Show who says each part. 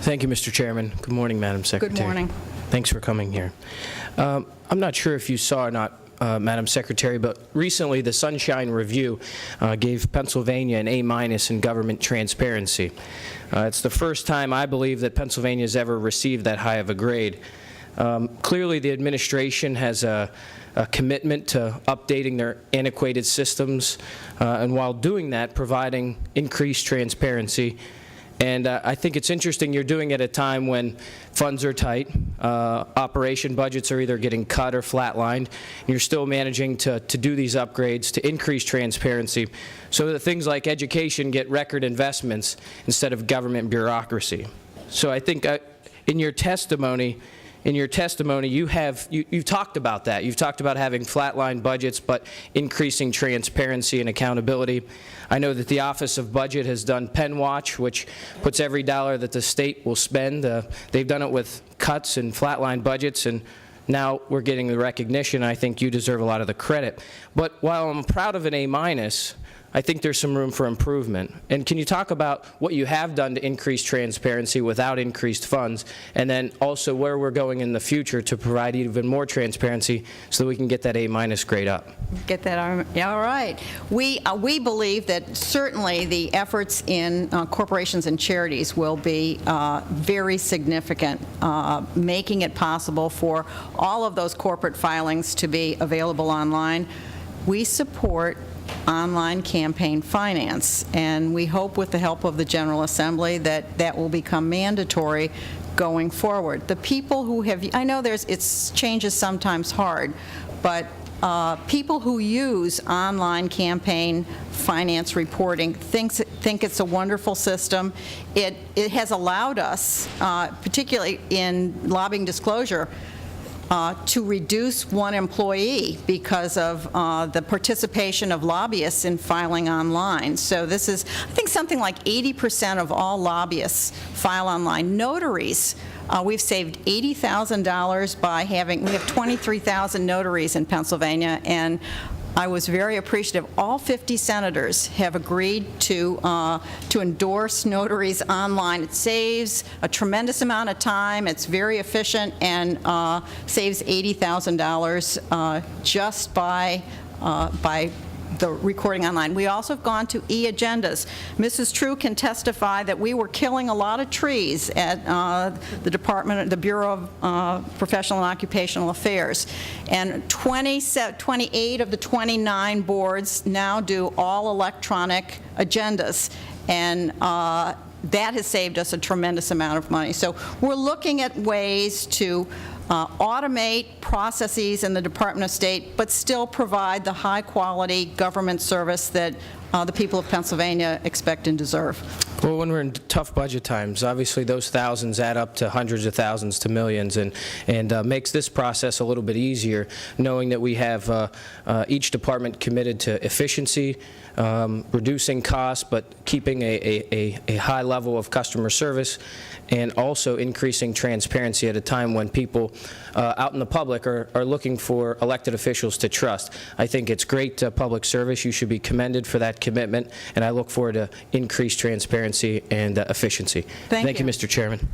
Speaker 1: Thank you, Mr. Chairman. Good morning, Madam Secretary.
Speaker 2: Good morning.
Speaker 1: Thanks for coming here. I'm not sure if you saw or not, Madam Secretary, but recently the Sunshine Review gave Pennsylvania an A- in government transparency. It's the first time, I believe, that Pennsylvania has ever received that high of a grade. Clearly, the administration has a commitment to updating their antiquated systems, and while doing that, providing increased transparency. And I think it's interesting you're doing it at a time when funds are tight, operation budgets are either getting cut or flatlined, and you're still managing to do these upgrades to increase transparency so that things like education get record investments instead of government bureaucracy. So I think in your testimony, you've talked about that. You've talked about having flatline budgets, but increasing transparency and accountability. I know that the Office of Budget has done Pen Watch, which puts every dollar that the state will spend. They've done it with cuts and flatline budgets, and now we're getting the recognition. I think you deserve a lot of the credit. But while I'm proud of an A-, I think there's some room for improvement. And can you talk about what you have done to increase transparency without increased funds, and then also where we're going in the future to provide even more transparency so that we can get that A- grade up?
Speaker 2: Get that? Yeah, all right. We believe that certainly the efforts in corporations and charities will be very significant, making it possible for all of those corporate filings to be available online. We support online campaign finance, and we hope with the help of the General Assembly that that will become mandatory going forward. The people who have, I know change is sometimes hard, but people who use online campaign finance reporting think it's a wonderful system. It has allowed us, particularly in lobbying disclosure, to reduce one employee because of the participation of lobbyists in filing online. So this is, I think, something like 80% of all lobbyists file online. Notaries, we've saved $80,000 by having, we have 23,000 notaries in Pennsylvania, and I was very appreciative. All 50 senators have agreed to endorse notaries online. It saves a tremendous amount of time. It's very efficient and saves $80,000 just by the recording online. We also have gone to e-agendas. Mrs. True can testify that we were killing a lot of trees at the Bureau of Professional and Occupational Affairs, and 28 of the 29 boards now do all electronic agendas, and that has saved us a tremendous amount of money. So we're looking at ways to automate processes in the Department of State, but still provide the high-quality government service that the people of Pennsylvania expect and deserve.
Speaker 1: Well, when we're in tough budget times, obviously those thousands add up to hundreds of thousands to millions, and makes this process a little bit easier, knowing that we have each department committed to efficiency, reducing costs, but keeping a high level of customer service, and also increasing transparency at a time when people out in the public are looking for elected officials to trust. I think it's great public service. You should be commended for that commitment, and I look forward to increased transparency and efficiency.
Speaker 2: Thank you,
Speaker 1: Mr. Chairman.